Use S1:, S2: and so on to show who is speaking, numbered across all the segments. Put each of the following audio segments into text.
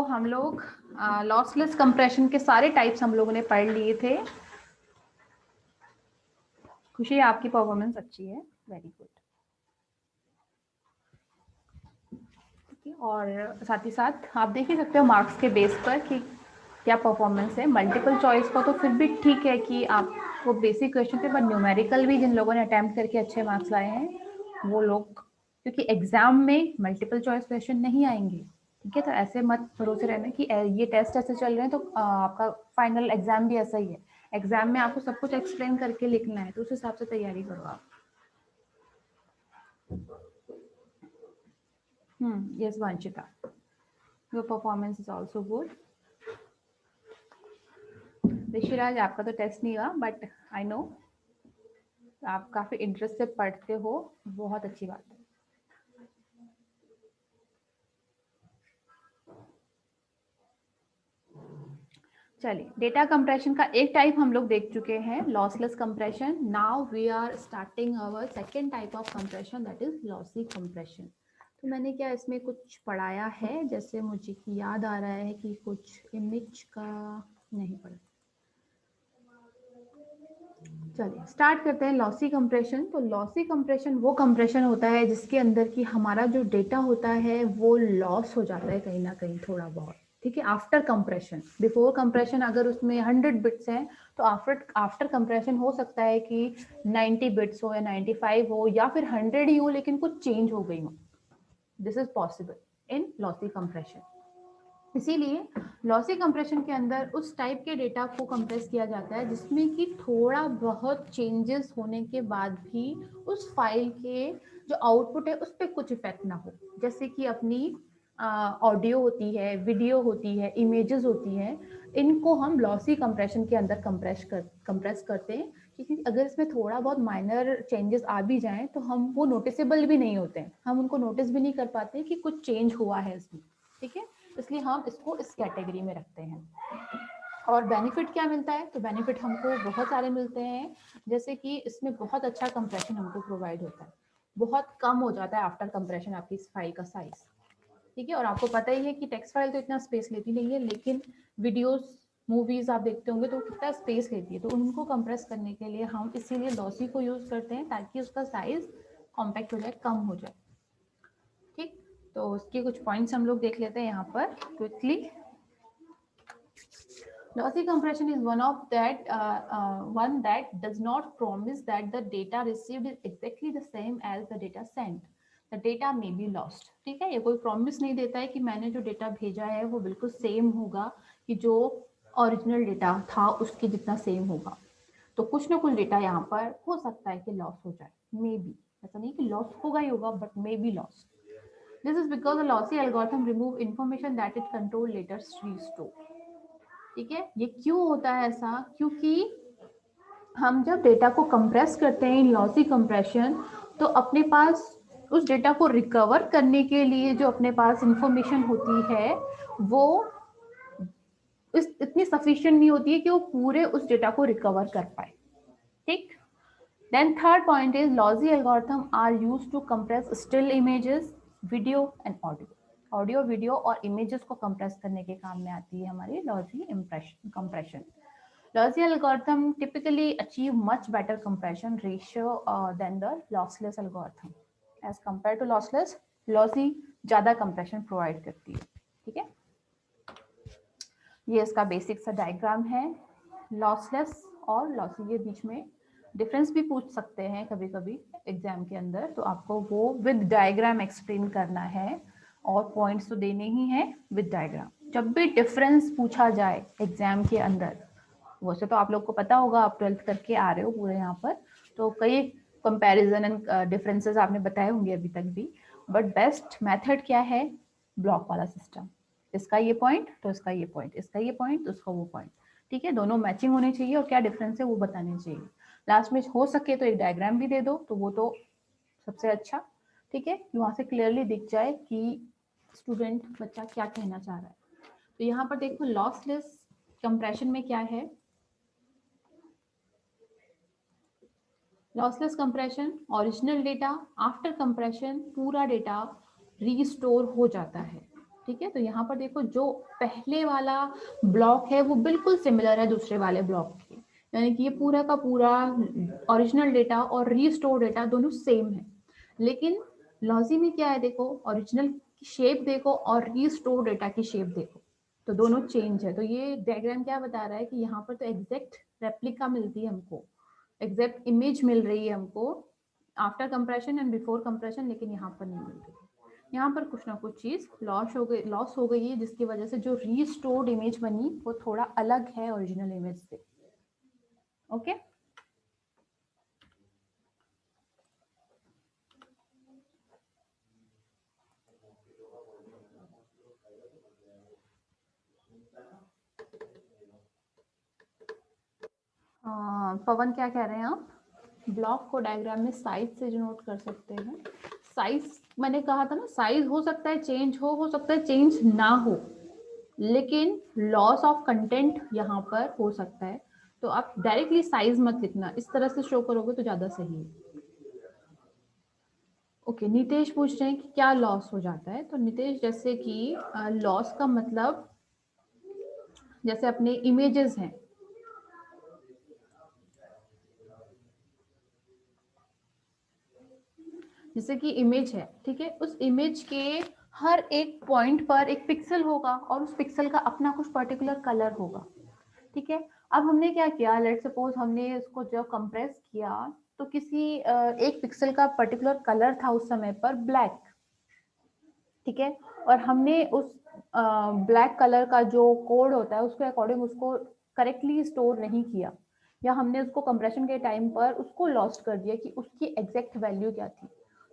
S1: हम लोग lossless compression के सारे टाइप्स हम लोगों ने पढ़ लिए थे। खुशी, आपकी परफॉर्मेंस अच्छी है, वेरी गुड। और साथ ही साथ आप देख ही सकते हो मार्क्स के बेस पर कि क्या परफॉर्मेंस है। मल्टीपल चॉइस का तो फिर भी ठीक है कि आपको बेसिक क्वेश्चन थे, पर न्यूमेरिकल भी जिन लोगों ने अटेम्प्ट करके अच्छे मार्क्स लाए हैं वो लोग, क्योंकि एग्जाम में मल्टीपल चॉइस क्वेश्चन नहीं आएंगे, ठीक है। तो ऐसे मत भरोसे रहना कि ये टेस्ट ऐसे चल रहे हैं तो आपका फाइनल एग्जाम भी ऐसा ही है। एग्जाम में आपको सब कुछ एक्सप्लेन करके लिखना है, तो उस हिसाब से तैयारी करो आप। Yes Vanshita, your performance is also good. Rishiraj, आपका तो टेस्ट नहीं हुआ, बट आई नो आप काफी इंटरेस्ट से पढ़ते हो, बहुत अच्छी बात है। चलिए, डेटा कंप्रेशन का एक टाइप हम लोग देख चुके हैं, lossless compression. Now we are starting our second type of compression, that is lossy compression. तो मैंने क्या इसमें कुछ पढ़ाया है, जैसे मुझे याद आ रहा है कि कुछ इमेज का नहीं पढ़ा। चलिए स्टार्ट करते हैं लॉसी कंप्रेशन। तो लॉसी कंप्रेशन वो कंप्रेशन होता है जिसके अंदर की हमारा जो डेटा होता है वो लॉस हो जाता है कहीं ना कहीं थोड़ा बहुत, ठीक है। आफ्टर कंप्रेशन, बिफोर कंप्रेशन अगर उसमें 100 बिट्स हैं तो आफ्टर कंप्रेशन हो सकता है कि 90 बिट्स हो या 95 हो या फिर 100 ही हो, लेकिन कुछ चेंज हो गई हो। This is possible in lossy compression. इसीलिए लॉसी कंप्रेशन के अंदर उस टाइप के डेटा को कंप्रेस किया जाता है जिसमें कि थोड़ा बहुत चेंजेस होने के बाद भी उस फाइल के जो आउटपुट है उस पर कुछ इफेक्ट ना हो। जैसे कि अपनी ऑडियो होती है, वीडियो होती है, इमेजेस होती हैं, इनको हम लॉसी कंप्रेशन के अंदर कंप्रेस करते हैं, क्योंकि अगर इसमें थोड़ा बहुत माइनर चेंजेस आ भी जाएं तो हम वो नोटिसेबल भी नहीं होते हैं, हम उनको नोटिस भी नहीं कर पाते कि कुछ चेंज हुआ है इसमें, ठीक है। इसलिए हम इसको इस कैटेगरी में रखते हैं। और बेनिफिट क्या मिलता है? तो बेनिफिट हमको बहुत सारे मिलते हैं, जैसे कि इसमें बहुत अच्छा कंप्रेशन हमको प्रोवाइड होता है, बहुत कम हो जाता है आफ्टर कंप्रेशन आपकी इस फाइल का साइज, ठीक है। और आपको पता ही है कि टेक्स्ट फाइल तो इतना स्पेस लेती नहीं है, लेकिन वीडियोस मूवीज आप देखते होंगे तो कितना स्पेस लेती है, तो उनको कंप्रेस करने के लिए हम इसीलिए लॉसी को यूज करते हैं ताकि उसका साइज कॉम्पैक्ट हो जाए, कम हो जाए, ठीक। तो उसके कुछ पॉइंट्स हम लोग देख लेते हैं यहाँ पर quickly. Lossy compression is one that does not promise that the data received is exactly the same as the data sent. The data may be lost. ठीक है, ये कोई प्रॉमिस नहीं देता है कि मैंने जो डेटा भेजा है वो बिल्कुल सेम होगा, कि जो ओरिजिनल डेटा था उसके जितना सेम होगा। तो कुछ ना कुछ डेटा यहाँ पर हो सकता है कि लॉस हो जाए, मे बी, ऐसा नहीं कि लॉस होगा ही होगा, but may be loss. This is because the lossy algorithm remove information that it control later restore. ठीक है, ये क्यों होता है ऐसा? क्योंकि हम जब डेटा को कंप्रेस करते हैं इन लॉसी कंप्रेशन, तो अपने पास उस डेटा को रिकवर करने के लिए जो अपने पास इंफॉर्मेशन होती है वो इतनी सफिशिएंट नहीं होती है कि वो पूरे उस डेटा को रिकवर कर पाए, ठीक। Then third point is lossy algorithm are used to compress still images, video and audio. Audio, video और इमेजेस को कंप्रेस करने के काम में आती है हमारी lossy compression. Lossy algorithm typically achieve much better compression ratio than the lossless algorithm. As compared to lossless, lossy ज्यादा compression provide करती है, ठीक है। ये इसका बेसिक सा डायग्राम है। लॉसलेस और लॉसी के बीच में डिफरेंस भी पूछ सकते हैं कभी कभी एग्जाम के अंदर, तो आपको वो विद डायग्राम एक्सप्लेन करना है और पॉइंट्स तो देने ही हैं विद डायग्राम। जब भी डिफरेंस पूछा जाए एग्जाम के अंदर, वैसे तो आप लोग को पता होगा, आप 12th करके आ रहे हो पूरे यहाँ पर, तो कई कंपैरिजन एंड डिफरेंसेस आपने बताए होंगे अभी तक भी, बट बेस्ट मेथड क्या है? ब्लॉक वाला सिस्टम। इसका ये पॉइंट तो इसका ये पॉइंट, इसका ये पॉइंट तो उसका वो पॉइंट, ठीक है। दोनों मैचिंग होने चाहिए और क्या डिफरेंस है वो बताने चाहिए। लास्ट में हो सके तो एक डायग्राम भी दे दो, तो वो तो सबसे अच्छा, ठीक है, वहां से क्लियरली दिख जाए कि स्टूडेंट बच्चा क्या कहना चाह रहा है। तो यहाँ पर देखो लॉसलेस कंप्रेशन में क्या है, lossless compression, original data after compression पूरा डेटा रीस्टोर हो जाता है, ठीक है, तो यहाँ पर देखो जो पहले वाला ब्लॉक है वो बिल्कुल सिमिलर है दूसरे वाले ब्लॉक के, यानी कि ये पूरा का पूरा ओरिजिनल डेटा और रीस्टोर डेटा दोनों सेम है। लेकिन लॉजी में क्या है, देखो ओरिजिनल की शेप देखो और रीस्टोर डेटा की शेप देखो, तो दोनों चेंज है। तो ये डायग्राम क्या बता रहा है कि यहाँ पर तो एग्जैक्ट रेप्लिका मिलती है हमको, एग्जैक्ट इमेज मिल रही है हमको after compression and before compression, लेकिन यहाँ पर नहीं मिल रही। यहाँ पर कुछ ना कुछ चीज लॉस हो गई है, जिसकी वजह से जो रीस्टोर्ड इमेज बनी वो थोड़ा अलग है ओरिजिनल इमेज से। ओके पवन क्या कह रहे हैं आप? ब्लॉक को डायग्राम में साइज से नोट कर सकते हैं। साइज मैंने कहा था ना, साइज हो सकता है चेंज हो सकता है चेंज ना हो, लेकिन लॉस ऑफ कंटेंट यहाँ पर हो सकता है। तो आप डायरेक्टली साइज मत लिखना, इस तरह से शो करोगे तो ज्यादा सही है। ओके, नितेश पूछ रहे हैं कि क्या लॉस हो जाता है। तो नितेश, जैसे कि लॉस का मतलब जैसे अपने इमेजेस हैं, जैसे कि इमेज है, ठीक है, उस इमेज के हर एक पॉइंट पर एक पिक्सल होगा और उस पिक्सल का अपना कुछ पर्टिकुलर कलर होगा। ठीक है, अब हमने क्या किया, लेट सपोज हमने उसको जब कंप्रेस किया तो किसी एक पिक्सल का पर्टिकुलर कलर था उस समय पर ब्लैक, ठीक है, और हमने उस ब्लैक कलर का जो कोड होता है उसके अकॉर्डिंग उसको करेक्टली स्टोर नहीं किया, या हमने उसको कंप्रेशन के टाइम पर उसको लॉस्ट कर दिया कि उसकी एग्जैक्ट वैल्यू क्या थी।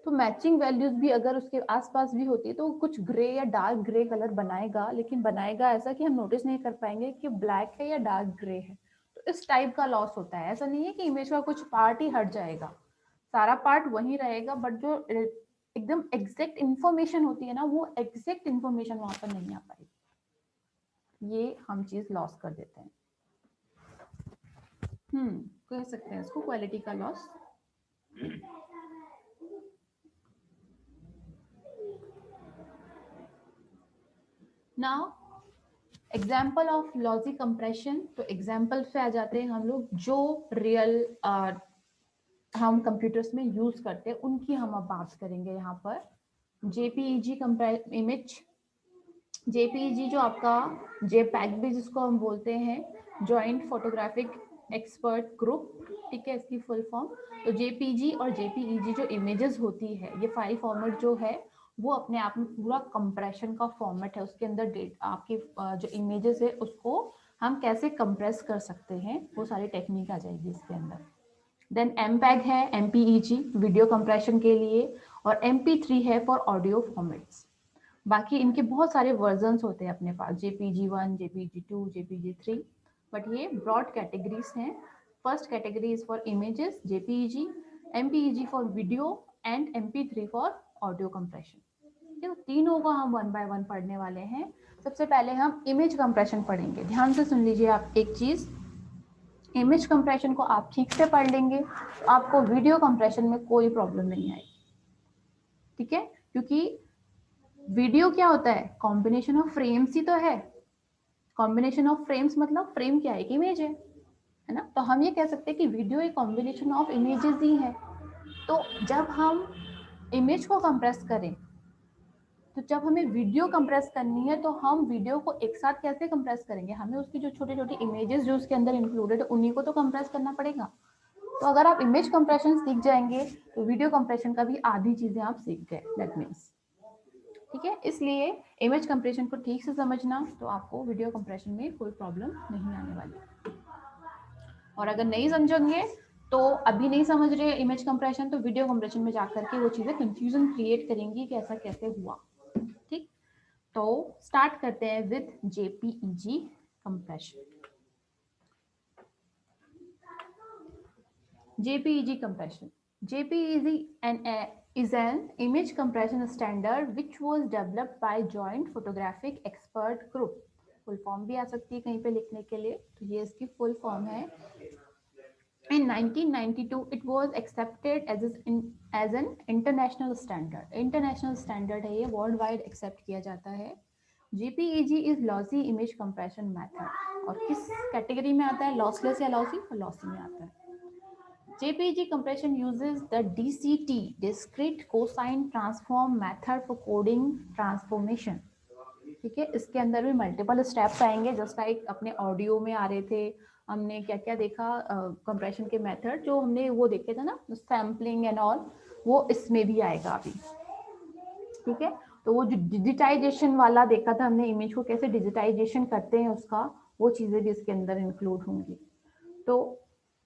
S1: तो मैचिंग वैल्यूज भी अगर उसके आसपास भी होती है तो कुछ ग्रे या डार्क ग्रे कलर बनाएगा, लेकिन बनाएगा ऐसा कि हम नोटिस नहीं कर पाएंगे कि ब्लैक है या डार्क ग्रे है। तो इस टाइप का लॉस होता है। ऐसा नहीं है कि इमेज का कुछ पार्ट ही हट जाएगा, सारा पार्ट वही रहेगा, बट जो एकदम एग्जैक्ट इंफॉर्मेशन होती है ना, वो एग्जैक्ट इंफॉर्मेशन वहां पर नहीं आ पाएगी, ये हम चीज लॉस कर देते हैं। कह सकते हैं इसको क्वालिटी का loss. Now example of logy compression, तो एग्जाम्पल पे आ जाते हैं हम लोग, जो रियल हम कंप्यूटर्स में यूज करते हैं उनकी हम अब बात करेंगे। यहाँ पर जेपीईजी इमेज, जेपीईजी जो आपका जेपैग भी जिसको हम बोलते हैं, जॉइंट फोटोग्राफिक एक्सपर्ट ग्रुप, ठीक है, इसकी फुल फॉर्म। तो जेपीजी और जेपीईजी जो इमेजेस होती है, ये फाइल फॉर्मेट जो है वो अपने आप में पूरा कंप्रेशन का फॉर्मेट है। उसके अंदर आपकी जो इमेजेस है उसको हम कैसे कंप्रेस कर सकते हैं, वो सारी टेक्निक आ जाएगी इसके अंदर। देन एमपैग है, एमपीईजी वीडियो कंप्रेशन के लिए, और MP3 है फॉर ऑडियो फॉर्मेट्स। बाकी इनके बहुत सारे वर्जन्स होते हैं अपने पास, JPG1, JPG2, JPG3, बट ये ब्रॉड कैटेगरीज हैं। First category is for images JPEG, MPEG for video and MP3 for audio compression. तो तीनों को हम वन बाय वन पढ़ने वाले हैं। सबसे पहले हम इमेज कंप्रेशन पढ़ेंगे। ध्यान से सुन लीजिए आप एक चीज, इमेज कंप्रेशन को आप ठीक से पढ़ लेंगे तो आपको वीडियो कंप्रेशन में कोई प्रॉब्लम नहीं आएगी, ठीक है, क्योंकि वीडियो क्या होता है, कॉम्बिनेशन ऑफ फ्रेम्स ही तो है। कॉम्बिनेशन ऑफ फ्रेम्स मतलब फ्रेम क्या है, एक इमेज है ना। तो हम ये कह सकते हैं कि वीडियो एक कॉम्बिनेशन ऑफ इमेजेस ही है। तो जब हम इमेज को कंप्रेस करें, तो जब हमें वीडियो कंप्रेस करनी है तो हम वीडियो को एक साथ कैसे कंप्रेस करेंगे, हमें उसकी जो छोटी छोटी इमेजेस जो उसके अंदर इंक्लूडेड है उन्हीं को तो कंप्रेस करना पड़ेगा। तो अगर आप इमेज कंप्रेशन सीख जाएंगे तो वीडियो कंप्रेशन का भी आधी चीजें आप सीख गए, दैट मीन्स, ठीक है। इसलिए इमेज कंप्रेशन को ठीक से समझना, तो आपको वीडियो कंप्रेशन में कोई प्रॉब्लम नहीं आने वाली। और अगर नहीं समझेंगे, तो अभी नहीं समझ रहे इमेज कंप्रेशन, तो वीडियो कंप्रेशन में जाकर के वो चीजें कंफ्यूजन क्रिएट करेंगी कि ऐसा कैसे हुआ, ठीक। तो स्टार्ट करते हैं with JPEG compression. JPEG compression. is an image compression standard which was developed by Joint Photographic Expert Group. Full form भी आ सकती है कहीं पे लिखने के लिए, तो ये इसकी फुल फॉर्म है। In 1992 it was accepted as an international standard. International standard है ये, वर्ल्ड वाइड एक्सेप्ट किया जाता है। JPEG is lossy image compression method, और किस कैटेगरी में आता है, लॉसलेस या लॉसी, और लॉसी में आता है। JPEG compression uses the DCT, discrete cosine transform method for coding transformation। ठीक है, इसके अंदर भी मल्टीपल स्टेप्स आएंगे, जस्ट लाइक अपने ऑडियो में आ रहे थे, हमने क्या क्या देखा कंप्रेशन के मेथड जो हमने वो देखे थे ना, सैम्पलिंग एंड ऑल, वो इसमें भी आएगा अभी। ठीक है, तो वो जो डिजिटाइजेशन वाला देखा था हमने, इमेज को कैसे डिजिटाइजेशन करते हैं उसका, वो चीजें भी इसके अंदर इंक्लूड होंगी, तो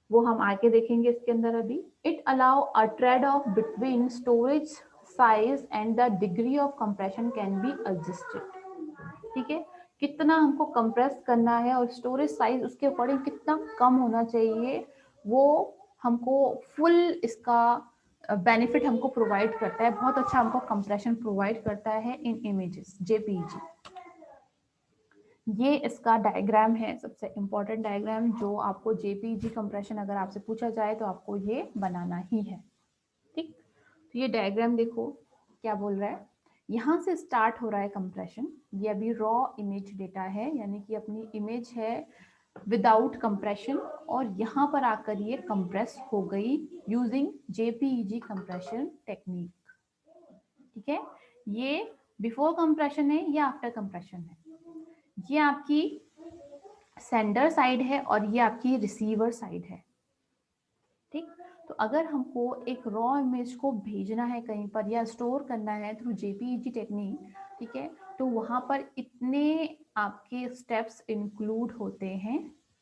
S1: वो हम आगे देखेंगे इसके अंदर अभी। It allow a trade off between storage size and the degree of compression can be adjusted. ठीक है, कितना हमको कंप्रेस करना है और स्टोरेज साइज उसके अकॉर्डिंग कितना कम होना चाहिए, वो हमको फुल इसका बेनिफिट हमको प्रोवाइड करता है, बहुत अच्छा हमको कंप्रेशन प्रोवाइड करता है इन इमेजेस JPEG। ये इसका डायग्राम है, सबसे इम्पोर्टेंट डायग्राम जो आपको JPEG कंप्रेशन अगर आपसे पूछा जाए तो आपको ये बनाना ही है। ठीक, तो ये डायग्राम देखो क्या बोल रहा है, यहाँ से स्टार्ट हो रहा है कंप्रेशन, ये अभी रॉ इमेज डेटा है, यानी कि अपनी इमेज है विदाउट कंप्रेशन, और यहाँ पर आकर ये कंप्रेस हो गई यूजिंग JPEG कंप्रेशन टेक्निक। ठीक है, ये बिफोर कंप्रेशन है या आफ्टर कंप्रेशन है, ये आपकी सेंडर साइड है और ये आपकी रिसीवर साइड है। ठीक, तो अगर हमको एक रॉ इमेज को भेजना है कहीं पर या स्टोर करना है थ्रू JPEG टेक्निक, ठीक है, तो वहां पर इतने आपके स्टेप्स इंक्लूड होते हैं,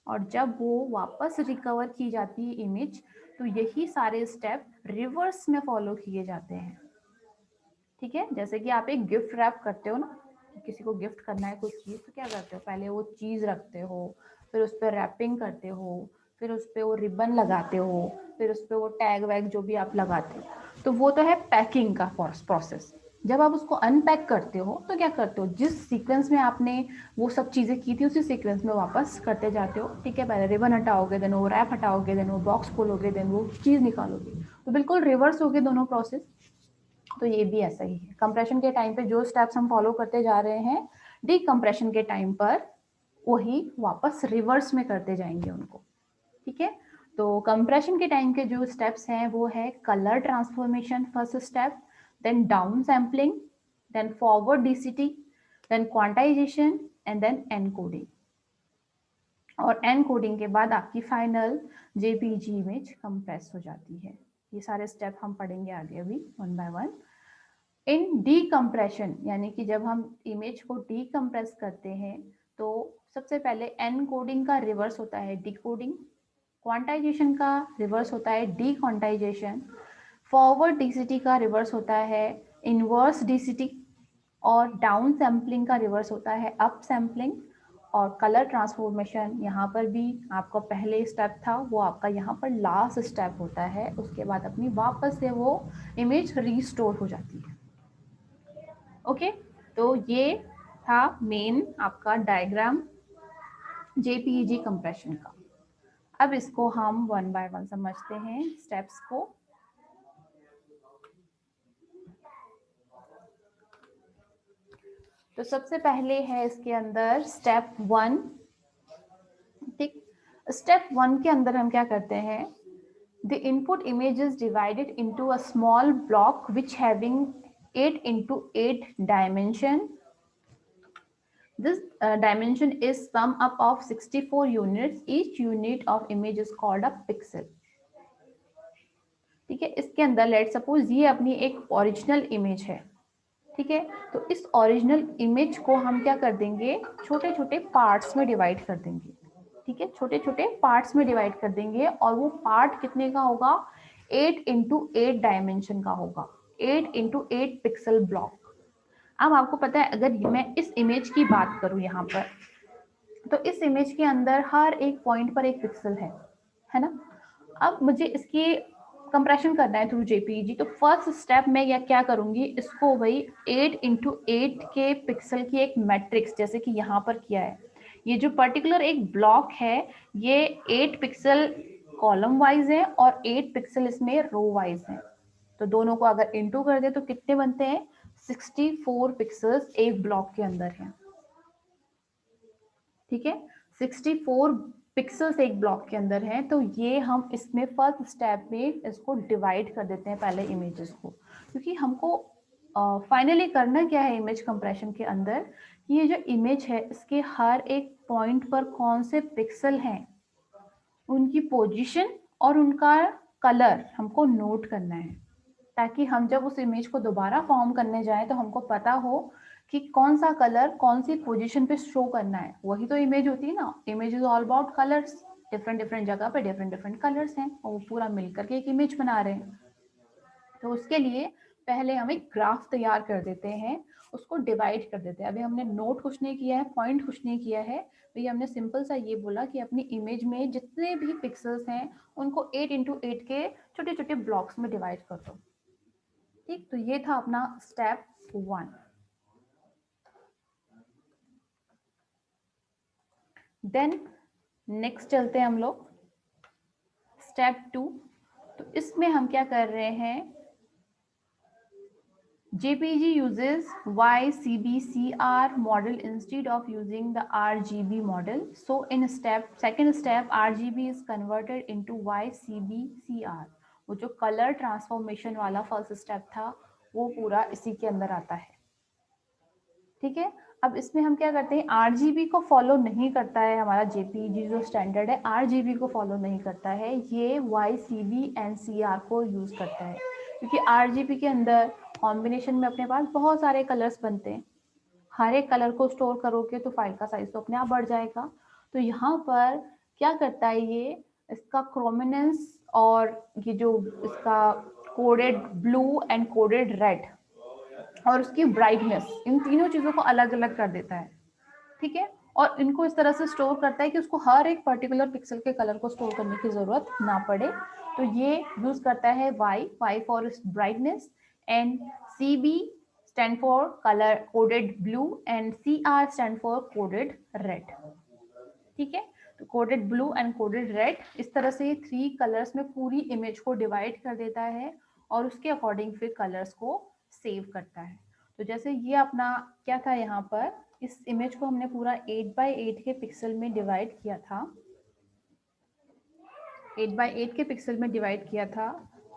S1: और जब वो वापस रिकवर की जाती है इमेज, तो यही सारे स्टेप रिवर्स में फॉलो किए जाते हैं। ठीक है, जैसे कि आप एक गिफ्ट रैप करते हो ना, किसी को गिफ्ट करना है कोई चीज़, तो क्या करते हो, पहले वो चीज़ रखते हो, फिर उस पर रैपिंग करते हो, फिर उस पर वो रिबन लगाते हो, फिर उस पर वो टैग वैग जो भी आप लगाते हो, तो वो तो है पैकिंग का प्रोसेस। जब आप उसको अनपैक करते हो तो क्या करते हो, जिस सीक्वेंस में आपने वो सब चीज़ें की थी उसी सीक्वेंस में वापस करते जाते हो। ठीक है, पहले रिबन हटाओगे, देन वो रैप हटाओगे, देन वो बॉक्स खोलोगे, देन वो चीज़ निकालोगे, तो बिल्कुल रिवर्स हो गए दोनों प्रोसेस। तो ये भी ऐसा ही है, कंप्रेशन के टाइम पे जो स्टेप्स हम फॉलो करते जा रहे हैं, डीकंप्रेशन के टाइम पर वही वापस रिवर्स में करते जाएंगे उनको। ठीक है, तो कंप्रेशन के टाइम के जो स्टेप्स हैं वो है colour transformation first step, then down sampling, then forward DCT, then quantisation and then encoding, और एनकोडिंग के बाद आपकी फाइनल JPEG इमेज कंप्रेस हो जाती है। ये सारे स्टेप हम पढ़ेंगे आगे अभी one by one. In decompression, यानी कि जब हम इमेज को डीकम्प्रेस करते हैं, तो सबसे पहले एनकोडिंग का रिवर्स होता है डिकोडिंग, क्वांटाइजेशन का रिवर्स होता है डीक्वांटाइजेशन, फॉरवर्ड DCT का रिवर्स होता है इनवर्स DCT, और डाउन सैम्पलिंग का रिवर्स होता है अप सैम्पलिंग, और कलर ट्रांसफॉर्मेशन यहाँ पर भी आपका पहले स्टेप था वो आपका यहाँ पर लास्ट स्टेप होता है, उसके बाद अपनी वापस से वो इमेज रीस्टोर हो जाती है। ओके, तो ये था मेन आपका डायग्राम JPEG कंप्रेशन का। अब इसको हम वन बाय वन समझते हैं स्टेप्स को। तो सबसे पहले है इसके अंदर स्टेप 1। ठीक, स्टेप 1 के अंदर हम क्या करते हैं, the input image is divided into a small block which having 8 into 8 dimension. This dimension is sum up of 64 units. Each unit of image is called a pixel. ठीक है, इसके अंदर लेट सपोज ये अपनी एक ओरिजिनल इमेज है। ठीक है, तो इस ओरिजिनल इमेज को हम क्या कर देंगे, छोटे छोटे पार्ट्स में डिवाइड कर देंगे। ठीक है, छोटे छोटे पार्ट्स में डिवाइड कर देंगे, और वो पार्ट कितने का होगा, 8 into 8 डायमेंशन का होगा, 8 into 8 पिक्सल ब्लॉक। अब आपको पता है, अगर मैं इस इमेज की बात करूं यहाँ पर, तो इस इमेज के अंदर हर एक पॉइंट पर एक पिक्सल है ना। अब मुझे इसकी कंप्रेशन करना है थ्रू JPEG, तो फर्स्ट स्टेप में क्या करूंगी, इसको वही 8 into 8 के पिक्सल की एक मैट्रिक्स, जैसे कि यहाँ पर किया है, ये जो पर्टिकुलर एक ब्लॉक है ये 8 पिक्सल कॉलम वाइज है और 8 पिक्सल इसमें रो वाइज है, तो दोनों को अगर इंटू कर दे तो कितने बनते हैं, 64 पिक्सल्स एक ब्लॉक के अंदर है। ठीक है, 64 पिक्सल्स एक ब्लॉक के अंदर है, तो ये हम इसमें फर्स्ट स्टेप में इसको डिवाइड कर देते हैं पहले इमेजेस को, क्योंकि हमको फाइनली करना क्या है इमेज कंप्रेशन के अंदर, कि ये जो इमेज है इसके हर एक पॉइंट पर कौन से पिक्सल हैं, उनकी पोजीशन और उनका कलर हमको नोट करना है, ताकि हम जब उस इमेज को दोबारा फॉर्म करने जाएं तो हमको पता हो कि कौन सा कलर कौन सी पोजीशन पे शो करना है। वही तो इमेज होती है ना, image is all about colours, different different जगह पे डिफरेंट डिफरेंट कलर्स हैं और वो पूरा मिलकर के एक इमेज बना रहे हैं। तो उसके लिए पहले हम एक ग्राफ तैयार कर देते हैं, उसको डिवाइड कर देते हैं। अभी हमने नोट कुछ नहीं किया है, पॉइंट कुछ नहीं किया है, भैया हमने सिंपल सा ये बोला कि अपनी इमेज में जितने भी पिक्सल्स हैं उनको 8x8 के छोटे छोटे ब्लॉक्स में डिवाइड कर दो। ठीक, तो ये था अपना स्टेप 1। देन नेक्स्ट चलते हैं हम लोग स्टेप 2। तो इसमें हम क्या कर रहे हैं, JPG uses YCBCR model instead of using the RGB model. So in second step, RGB is converted into YCBCR. वो जो कलर ट्रांसफॉर्मेशन वाला फर्स्ट स्टेप था वो पूरा इसी के अंदर आता है। ठीक है, अब इसमें हम क्या करते हैं, RGB को फॉलो नहीं करता है हमारा JPG जो स्टैंडर्ड है, RGB को फॉलो नहीं करता है, ये YCBNCR को यूज करता है, क्योंकि RGB के अंदर कॉम्बिनेशन में अपने पास बहुत सारे कलर्स बनते हैं, हर एक कलर को स्टोर करोगे तो फाइल का साइज तो अपने आप बढ़ जाएगा। तो यहाँ पर क्या करता है ये, इसका क्रोमिनेंस और ये जो इसका coded blue and coded red और उसकी ब्राइटनेस, इन तीनों चीजों को अलग अलग कर देता है। ठीक है, और इनको इस तरह से स्टोर करता है कि उसको हर एक पर्टिकुलर पिक्सल के कलर को स्टोर करने की जरूरत ना पड़े। तो ये यूज करता है Y for brightness, and CB stand for colour coded blue, and CR stand for coded red. ठीक है, तो coded blue and coded red, इस तरह से 3 कलर्स में पूरी इमेज को डिवाइड कर देता है और उसके अकॉर्डिंग फिर कलर्स को सेव करता है। तो जैसे ये अपना क्या था, यहाँ पर इस इमेज को हमने पूरा 8x8 के पिक्सल में डिवाइड किया था, 8x8 के पिक्सल में डिवाइड किया था।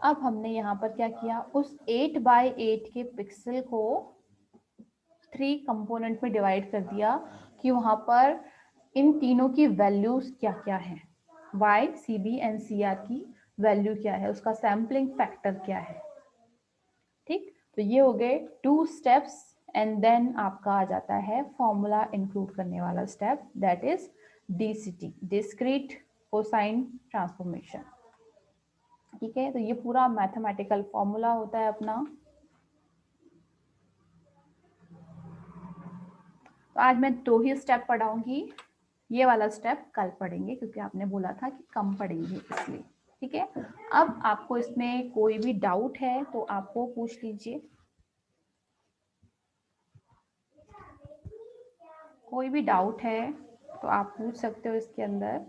S1: अब हमने यहाँ पर क्या किया, उस 8x8 के पिक्सल को 3 कंपोनेंट में डिवाइड कर दिया कि वहां पर इन तीनों की वैल्यूज क्या क्या है, Y, CB एंड CR की वैल्यू क्या है, उसका सैम्पलिंग फैक्टर क्या है। ठीक, तो ये हो गए 2 स्टेप्स, एंड देन आपका आ जाता है फॉर्मूला इंक्लूड करने वाला step, that is DCT, discrete cosine transformation. ठीक है, तो ये पूरा मैथमेटिकल फॉर्मूला होता है अपना। तो आज मैं 2 ही स्टेप पढ़ाऊंगी, ये वाला स्टेप कल पढ़ेंगे क्योंकि आपने बोला था कि कम पढ़ेंगे इसलिए। ठीक है, अब आपको इसमें कोई भी डाउट है तो आपको पूछ लीजिए, कोई भी डाउट है तो आप पूछ सकते हो इसके अंदर।